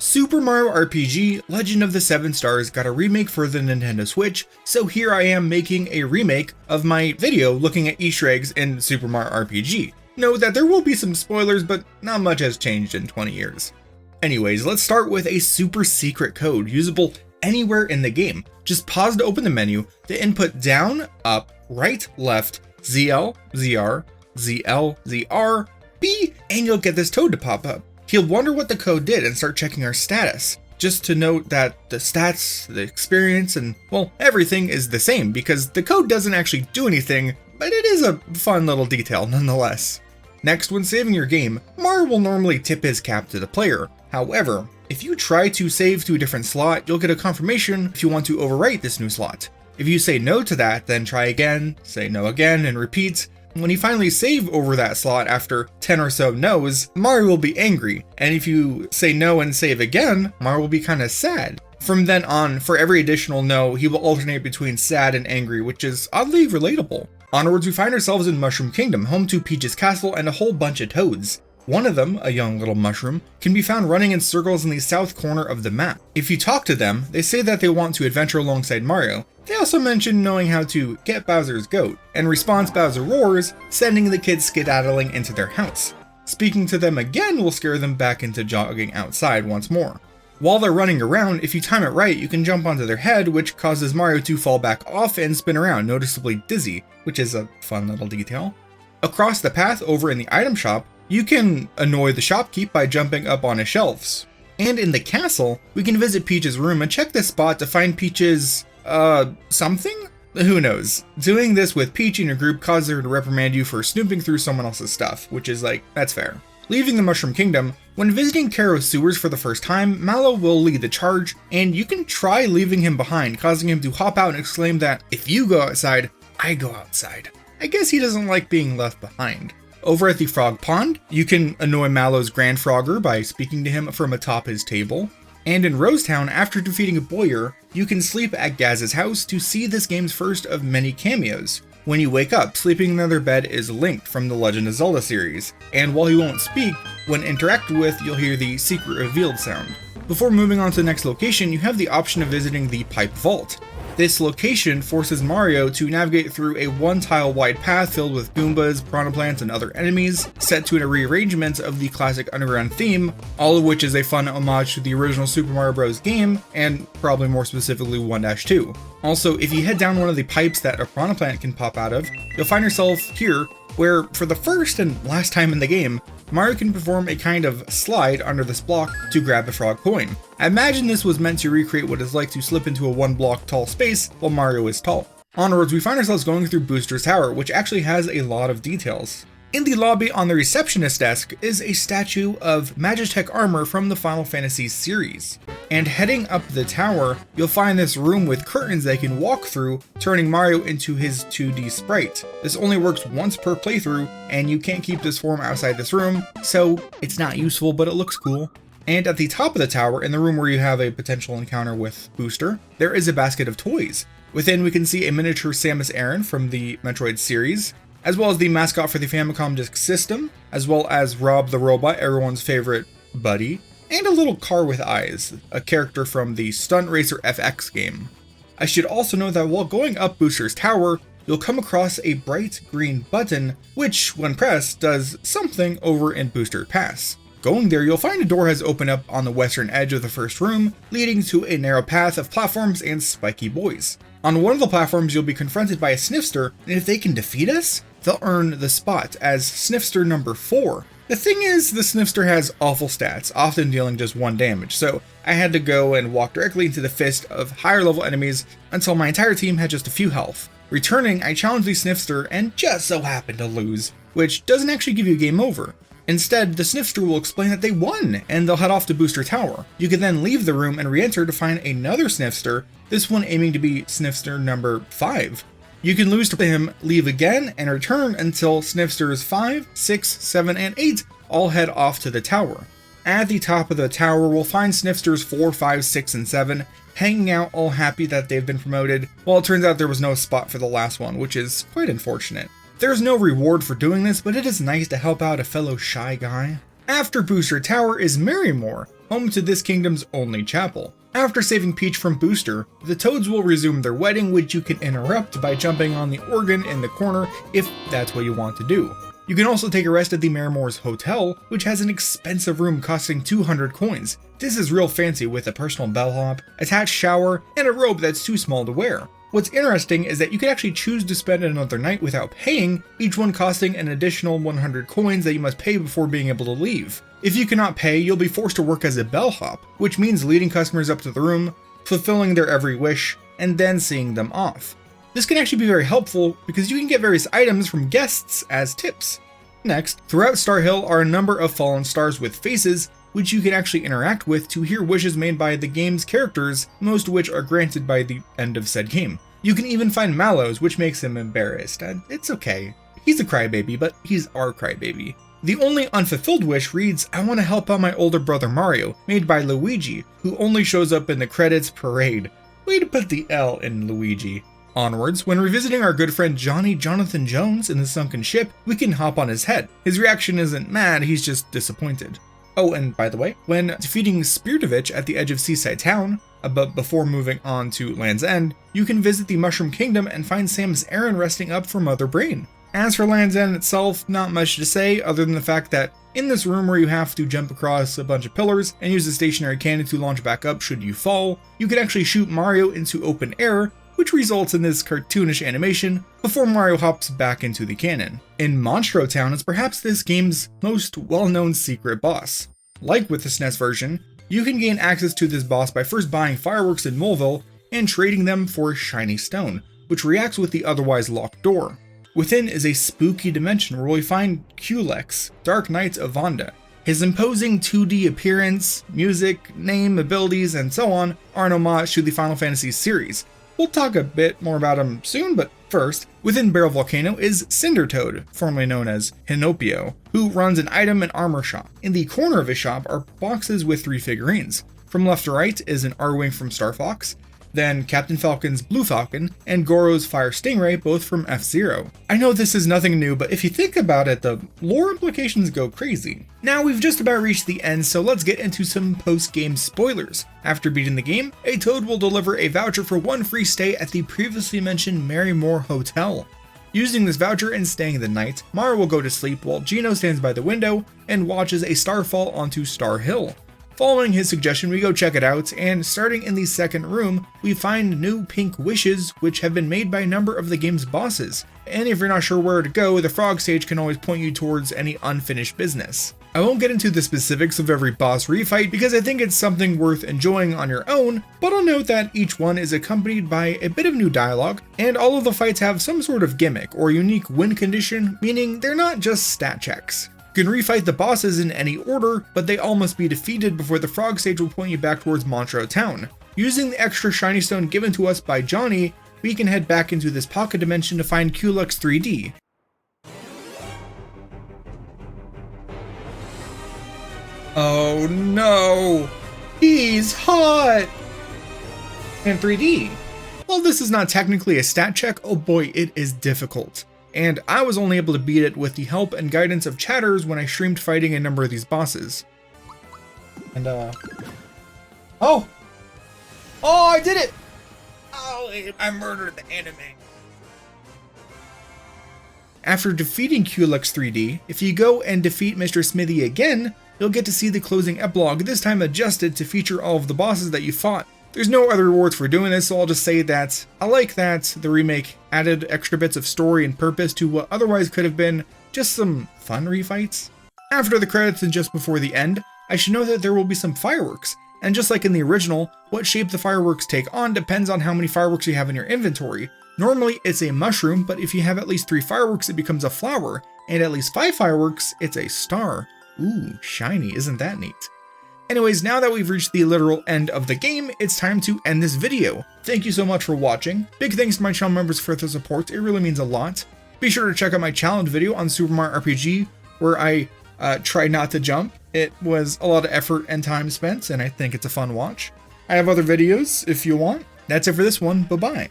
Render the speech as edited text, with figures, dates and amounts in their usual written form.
Super Mario RPG Legend of the Seven Stars got a remake for the Nintendo Switch, so here I am making a remake of my video looking at Easter eggs in Super Mario RPG. Note that there will be some spoilers, but not much has changed in 20 years. Anyways, let's start with a super secret code usable anywhere in the game. Just pause to open the menu, to input down, up, right, left, ZL, ZR, ZL, ZR, B, and you'll get this toad to pop up. He'll wonder what the code did and start checking our status. Just to note that the stats, the experience, and well, everything is the same because the code doesn't actually do anything, but it is a fun little detail nonetheless. Next, when saving your game, Mario will normally tip his cap to the player. However, if you try to save to a different slot, you'll get a confirmation if you want to overwrite this new slot. If you say no to that, then try again, say no again, and repeat. When you finally save over that slot after 10 or so no's, Mario will be angry, and if you say no and save again, Mario will be kinda sad. From then on, for every additional no, he will alternate between sad and angry, which is oddly relatable. Onwards, we find ourselves in Mushroom Kingdom, home to Peach's castle and a whole bunch of toads. One of them, a young little mushroom, can be found running in circles in the south corner of the map. If you talk to them, they say that they want to adventure alongside Mario. They also mention knowing how to get Bowser's goat, and response Bowser roars, sending the kids skedaddling into their house. Speaking to them again will scare them back into jogging outside once more. While they're running around, if you time it right, you can jump onto their head, which causes Mario to fall back off and spin around, noticeably dizzy, which is a fun little detail. Across the path over in the item shop, you can annoy the shopkeep by jumping up on his shelves. And in the castle, we can visit Peach's room and check this spot to find Peach's, something? Who knows? Doing this with Peach in your group causes her to reprimand you for snooping through someone else's stuff, which is like, that's fair. Leaving the Mushroom Kingdom, when visiting Karo's sewers for the first time, Mallow will lead the charge, and you can try leaving him behind, causing him to hop out and exclaim that, if you go outside, I go outside. I guess he doesn't like being left behind. Over at the Frog Pond, you can annoy Mallow's Grand Frogger by speaking to him from atop his table. And in Rosetown, after defeating a Boyer, you can sleep at Gaz's house to see this game's first of many cameos. When you wake up, sleeping in another bed is Link from the Legend of Zelda series, and while he won't speak, when interacted with, you'll hear the secret revealed sound. Before moving on to the next location, you have the option of visiting the Pipe Vault. This location forces Mario to navigate through a one-tile wide path filled with Goombas, Piranha Plants, and other enemies, set to a rearrangement of the classic underground theme, all of which is a fun homage to the original Super Mario Bros. Game, and probably more specifically 1-2. Also, if you head down one of the pipes that a Piranha Plant can pop out of, you'll find yourself here, where, for the first and last time in the game, Mario can perform a kind of slide under this block to grab the frog coin. I imagine this was meant to recreate what it's like to slip into a one block tall space while Mario is tall. Onwards, we find ourselves going through Booster's Tower, which actually has a lot of details. In the lobby on the receptionist desk is a statue of Magitech armor from the Final Fantasy series. And heading up the tower, you'll find this room with curtains that you can walk through, turning Mario into his 2D sprite. This only works once per playthrough, and you can't keep this form outside this room, so it's not useful, but it looks cool. And at the top of the tower, in the room where you have a potential encounter with Booster, there is a basket of toys. Within, we can see a miniature Samus Aran from the Metroid series, as well as the mascot for the Famicom Disk System, as well as Rob the Robot, everyone's favorite buddy, and a little car with eyes, a character from the Stunt Racer FX game. I should also note that while going up Booster's Tower, you'll come across a bright green button, which, when pressed, does something over in Booster Pass. Going there, you'll find a door has opened up on the western edge of the first room, leading to a narrow path of platforms and spiky boys. On one of the platforms, you'll be confronted by a Snifster, and if they can defeat us, they'll earn the spot as Snifster number 4. The thing is, the Snifster has awful stats, often dealing just 1 damage, so I had to go and walk directly into the fist of higher level enemies until my entire team had just a few health. Returning, I challenged the Snifster and just so happened to lose, which doesn't actually give you a game over. Instead, the Snifster will explain that they won, and they'll head off to Booster Tower. You can then leave the room and re-enter to find another Snifster, this one aiming to be Snifster number 5. You can lose to him, leave again, and return until Snifsters 5, 6, 7, and 8 all head off to the tower. At the top of the tower, we'll find Snifsters 4, 5, 6, and 7 hanging out all happy that they've been promoted. Well, it turns out there was no spot for the last one, which is quite unfortunate. There's no reward for doing this, but it is nice to help out a fellow shy guy. After Booster Tower is Merrymore, home to this kingdom's only chapel. After saving Peach from Booster, the Toads will resume their wedding, which you can interrupt by jumping on the organ in the corner if that's what you want to do. You can also take a rest at the Merrymore's Hotel, which has an expensive room costing 200 coins. This is real fancy with a personal bellhop, attached shower, and a robe that's too small to wear. What's interesting is that you can actually choose to spend another night without paying, each one costing an additional 100 coins that you must pay before being able to leave. If you cannot pay, you'll be forced to work as a bellhop, which means leading customers up to the room, fulfilling their every wish, and then seeing them off. This can actually be very helpful because you can get various items from guests as tips. Next, throughout Star Hill are a number of fallen stars with faces, which you can actually interact with to hear wishes made by the game's characters, most of which are granted by the end of said game. You can even find Mallows, which makes him embarrassed, and it's okay. He's a crybaby, but he's our crybaby. The only unfulfilled wish reads, "I want to help out my older brother Mario," made by Luigi, who only shows up in the credits parade. Way to put the L in Luigi. Onwards, when revisiting our good friend Johnny Jonathan Jones in the sunken ship, we can hop on his head. His reaction isn't mad, he's just disappointed. Oh, and by the way, when defeating Spiritovich at the edge of Seaside Town, but before moving on to Land's End, you can visit the Mushroom Kingdom and find Samus Aran resting up for Mother Brain. As for Land's End itself, not much to say other than the fact that in this room where you have to jump across a bunch of pillars and use a stationary cannon to launch back up should you fall, you can actually shoot Mario into open air, which results in this cartoonish animation before Mario hops back into the cannon. In Monstro Town is perhaps this game's most well-known secret boss. Like with the SNES version, you can gain access to this boss by first buying fireworks in Moleville and trading them for shiny stone, which reacts with the otherwise locked door. Within is a spooky dimension where we find Culex, Dark Knights of Vonda. His imposing 2D appearance, music, name, abilities, and so on are an homage to the Final Fantasy series. We'll talk a bit more about him soon, but first, within Barrel Volcano is Cindertoad, formerly known as Hinopio, who runs an item and armor shop. In the corner of his shop are boxes with 3 figurines. From left to right is an Arwing from Star Fox, then Captain Falcon's Blue Falcon, and Goro's Fire Stingray, both from F-Zero. I know this is nothing new, but if you think about it, the lore implications go crazy. Now we've just about reached the end, so let's get into some post-game spoilers. After beating the game, a Toad will deliver a voucher for 1 free stay at the previously mentioned Merrymore Hotel. Using this voucher and staying the night, Mario will go to sleep while Geno stands by the window and watches a star fall onto Star Hill. Following his suggestion, we go check it out, and starting in the second room, we find new pink wishes which have been made by a number of the game's bosses. And if you're not sure where to go, the frog stage can always point you towards any unfinished business. I won't get into the specifics of every boss refight because I think it's something worth enjoying on your own, but I'll note that each one is accompanied by a bit of new dialogue, and all of the fights have some sort of gimmick or unique win condition, meaning they're not just stat checks. You can refight the bosses in any order, but they all must be defeated before the frog stage will point you back towards Monstro Town. Using the extra shiny stone given to us by Johnny, we can head back into this pocket dimension to find Culex 3D. Oh no! He's hot! And 3D. While this is not technically a stat check, oh boy, it is difficult. And I was only able to beat it with the help and guidance of chatters when I streamed fighting a number of these bosses. And oh! Oh, I did it! Oh, I murdered the anime. After defeating Culex 3D, if you go and defeat Mr. Smithy again, you'll get to see the closing epilogue, this time adjusted to feature all of the bosses that you fought. There's no other rewards for doing this, so I'll just say that I like that the remake added extra bits of story and purpose to what otherwise could have been just some fun refights. After the credits and just before the end, I should know that there will be some fireworks, and just like in the original, what shape the fireworks take on depends on how many fireworks you have in your inventory. Normally it's a mushroom, but if you have at least 3 fireworks it becomes a flower, and at least 5 fireworks it's a star. Ooh, shiny, isn't that neat? Anyways, now that we've reached the literal end of the game, it's time to end this video. Thank you so much for watching. Big thanks to my channel members for their support, it really means a lot. Be sure to check out my challenge video on Super Mario RPG, where I tried not to jump. It was a lot of effort and time spent, and I think it's a fun watch. I have other videos if you want. That's it for this one, bye-bye.